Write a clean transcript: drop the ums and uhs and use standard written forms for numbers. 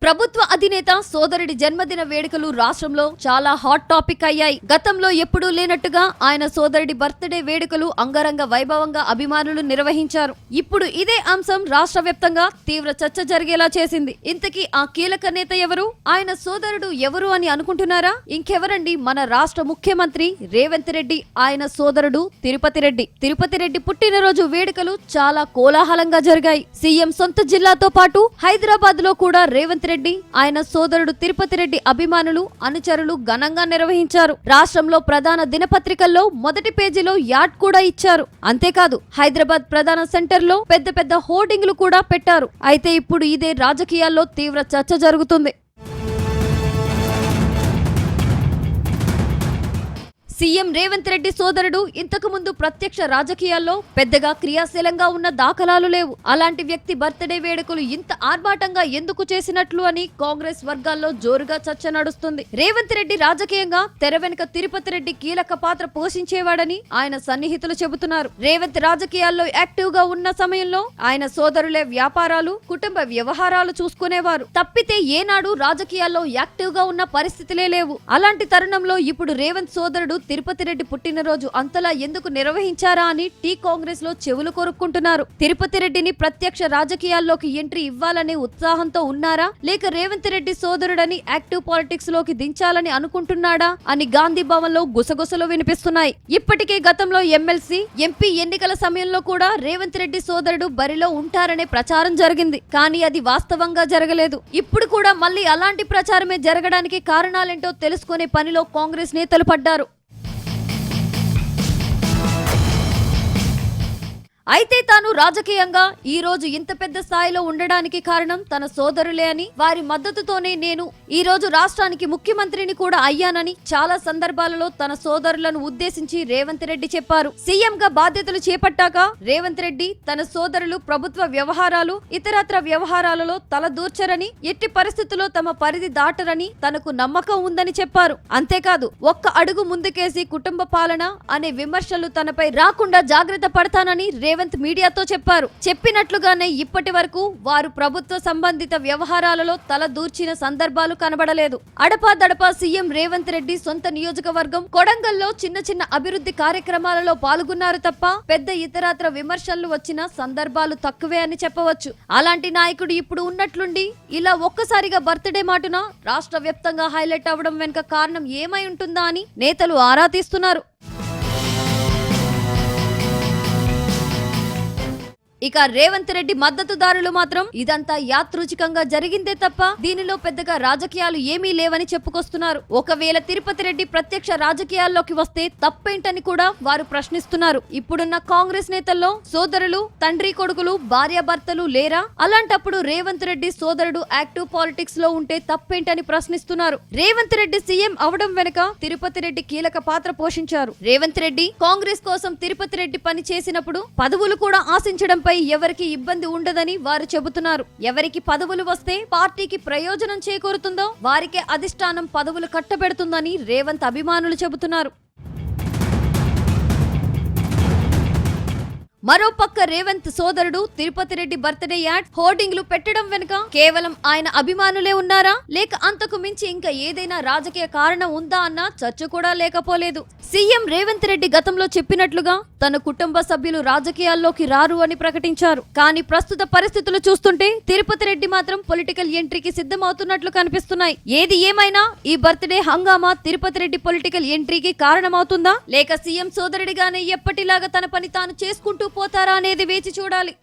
ప్రభుత్వ అధినేత సోదరుడి జన్మదిన వేడుకలు రాష్ట్రంలో చాలా హాట్ టాపిక్ అయ్యాయి. గతంలో ఎప్పుడూ లేనట్టుగా ఆయన సోదరుడి బర్త్డే వేడుకలు అంగరంగ వైభవంగా అభిమానులు నిర్వహించారు. ఇప్పుడు ఇదే అంశం రాష్ట్ర వ్యాప్తంగా తీవ్ర చర్చ జరిగేలా చేసింది. ఇంతకీ ఆ కీలక నేత ఎవరు, ఆయన సోదరుడు ఎవరు అని అనుకుంటున్నారా? ఇంకెవరండి, మన రాష్ట్ర ముఖ్యమంత్రి రేవంత్ రెడ్డి ఆయన సోదరుడు తిరుపతి రెడ్డి. తిరుపతి రెడ్డి పుట్టినరోజు వేడుకలు చాలా కోలాహలంగా జరిగాయి. సీఎం సొంత జిల్లాతో పాటు హైదరాబాద్ లో కూడా రేవంత్ రెడ్డి ఆయన సోదరుడు తిరుపతి రెడ్డి అభిమానులు అనుచరులు ఘనంగా నిర్వహించారు. రాష్ట్రంలో ప్రధాన దినపత్రికల్లో మొదటి పేజీలో యాడ్ కూడా ఇచ్చారు. అంతేకాదు హైదరాబాద్ ప్రధాన సెంటర్ లో పెద్ద పెద్ద హోర్డింగ్లు కూడా పెట్టారు. అయితే ఇప్పుడు ఇదే రాజకీయాల్లో తీవ్ర చర్చ జరుగుతుంది. సీఎం రేవంత్ రెడ్డి సోదరుడు ఇంతకు ముందు ప్రత్యక్ష రాజకీయాల్లో పెద్దగా క్రియాశీలంగా ఉన్న దాఖలాలు లేవు. అలాంటి వ్యక్తి బర్త్డే వేడుకలు ఇంత ఆర్భాటంగా ఎందుకు చేసినట్లు అని కాంగ్రెస్ వర్గాల్లో జోరుగా చర్చ నడుస్తుంది. రేవంత్ రెడ్డి రాజకీయంగా తెర వెనుక తిరుపతి రెడ్డి కీలక పాత్ర పోషించేవాడని ఆయన సన్నిహితులు చెబుతున్నారు. రేవంత్ రాజకీయాల్లో యాక్టివ్ గా ఉన్న సమయంలో ఆయన సోదరులే వ్యాపారాలు, కుటుంబ వ్యవహారాలు చూసుకునేవారు. తప్పితే ఏనాడు రాజకీయాల్లో యాక్టివ్ గా ఉన్న పరిస్థితులే లేవు. అలాంటి తరుణంలో ఇప్పుడు రేవంత్ సోదరుడు తిరుపతి రెడ్డి పుట్టినరోజు అంతలా ఎందుకు నిర్వహించారా అని టీ కాంగ్రెస్ లో చెవులు కొరుక్కుంటున్నారు. తిరుపతి రెడ్డిని ప్రత్యక్ష రాజకీయాల్లోకి ఎంట్రీ ఇవ్వాలనే ఉత్సాహంతో ఉన్నారా, లేక రేవంత్ రెడ్డి సోదరుడని యాక్టివ్ పాలిటిక్స్ లోకి దించాలని అనుకుంటున్నాడా అని గాంధీ భవన్ లో గుసగుసలు వినిపిస్తున్నాయి. ఇప్పటికే గతంలో ఎమ్మెల్సీ, ఎంపీ ఎన్నికల సమయంలో కూడా రేవంత్ రెడ్డి సోదరుడు బరిలో ఉంటారనే ప్రచారం జరిగింది. కానీ అది వాస్తవంగా జరగలేదు. ఇప్పుడు కూడా మళ్ళీ అలాంటి ప్రచారమే జరగడానికి కారణాలేంటో తెలుసుకునే పనిలో కాంగ్రెస్ నేతలు పడ్డారు. అయితే తాను రాజకీయంగా ఈ రోజు ఇంత పెద్ద స్థాయిలో ఉండడానికి కారణం తన సోదరులే అని, వారి మద్దతుతోనే నేను ఈ రోజు రాష్ట్రానికి ముఖ్యమంత్రిని కూడా అయ్యానని చాలా సందర్భాలలో తన సోదరులను ఉద్దేశించి రేవంత్ రెడ్డి చెప్పారు. సీఎం గా బాధ్యతలు చేపట్టాక రేవంత్ రెడ్డి తన సోదరులు ప్రభుత్వ వ్యవహారాలు, ఇతరత్ర వ్యవహారాలలో తలదూర్చరని, ఎట్టి పరిస్థితుల్లో తమ పరిధి దాటరని తనకు నమ్మకం ఉందని చెప్పారు. అంతేకాదు ఒక్క అడుగు ముందుకేసి కుటుంబ పాలన అనే విమర్శలు తనపై రాకుండా జాగ్రత్త పడతానని రేవంత్ మీడియాతో చెప్పారు. చెప్పినట్లుగానే ఇప్పటి వరకు వారు ప్రభుత్వ సంబంధిత వ్యవహారాలలో తల దూర్చిన సందర్భాలు కనబడలేదు. అడపాదడపా సీఎం రేవంత్ రెడ్డి సొంత నియోజకవర్గం కొడంగల్లో చిన్న చిన్న అభివృద్ధి కార్యక్రమాలలో పాల్గొన్నారు తప్ప పెద్ద ఇతరత్ర విమర్శలు వచ్చిన సందర్భాలు తక్కువే అని చెప్పవచ్చు. అలాంటి నాయకుడు ఇప్పుడు ఉన్నట్లుండి ఇలా ఒక్కసారిగా బర్త్డే మాటున రాష్ట్ర వ్యాప్తంగా హైలైట్ అవ్వడం వెనుక కారణం ఏమై ఉంటుందా అని నేతలు ఆరా తీస్తున్నారు. ఇక రేవంత్ రెడ్డి మద్దతుదారులు మాత్రం ఇదంతా యాదృచ్ఛికంగా జరిగిందే తప్ప దీనిలో పెద్దగా రాజకీయాలు ఏమీ లేవని చెప్పుకొస్తున్నారు. ఒకవేళ తిరుపతి రెడ్డి ప్రత్యక్ష రాజకీయాల్లోకి వస్తే తప్పేంటని కూడా వారు ప్రశ్నిస్తున్నారు. ఇప్పుడున్న కాంగ్రెస్ నేతల్లో సోదరులు, తండ్రి కొడుకులు, భార్యాభర్తలు లేరా? అలాంటప్పుడు రేవంత్ రెడ్డి సోదరుడు యాక్టివ్ పాలిటిక్స్ లో ఉంటే తప్పేంటని ప్రశ్నిస్తున్నారు. రేవంత్ రెడ్డి సీఎం అవడం వెనుక తిరుపతి రెడ్డి కీలక పాత్ర పోషించారు. రేవంత్ రెడ్డి కాంగ్రెస్ కోసం తిరుపతి రెడ్డి పని చేసినప్పుడు పదవులు కూడా ఆశించడంపై ఎవరికి ఇబ్బంది ఉండదని వారు చెబుతున్నారు. ఎవరికి పదవులు వస్తే పార్టీకి ప్రయోజనం చేకూరుతుందో వారికే అధిష్టానం పదవులు కట్టబెడుతుందని రేవంత్ అభిమానులు చెబుతున్నారు. మరోపక్క రేవంత్ సోదరుడు తిరుపతి రెడ్డి బర్త్డే యాడ్, హోర్డింగ్లు పెట్టడం వెనుక కేవలం ఆయన అభిమానులే ఉన్నారా, లేక అంతకు మించి ఇంకా ఏదైనా రాజకీయ కారణం ఉందా అన్న చర్చ కూడా లేకపోలేదు. సీఎం రేవంత్ రెడ్డి గతంలో చెప్పినట్లుగా తన కుటుంబ సభ్యులు రాజకీయాల్లోకి రారు అని ప్రకటించారు. కానీ ప్రస్తుత పరిస్థితులు చూస్తుంటే తిరుపతి రెడ్డి మాత్రం పొలిటికల్ ఎంట్రీకి సిద్ధమవుతున్నట్లు కనిపిస్తున్నాయి. ఏది ఏమైనా ఈ బర్త్డే హంగామా తిరుపతి రెడ్డి పొలిటికల్ ఎంట్రీకి కారణమవుతుందా, లేక సీఎం సోదరుడిగానే ఎప్పటిలాగా తన పని తాను చేసుకుంటూ పోతారా అనేది వేచి చూడాలి.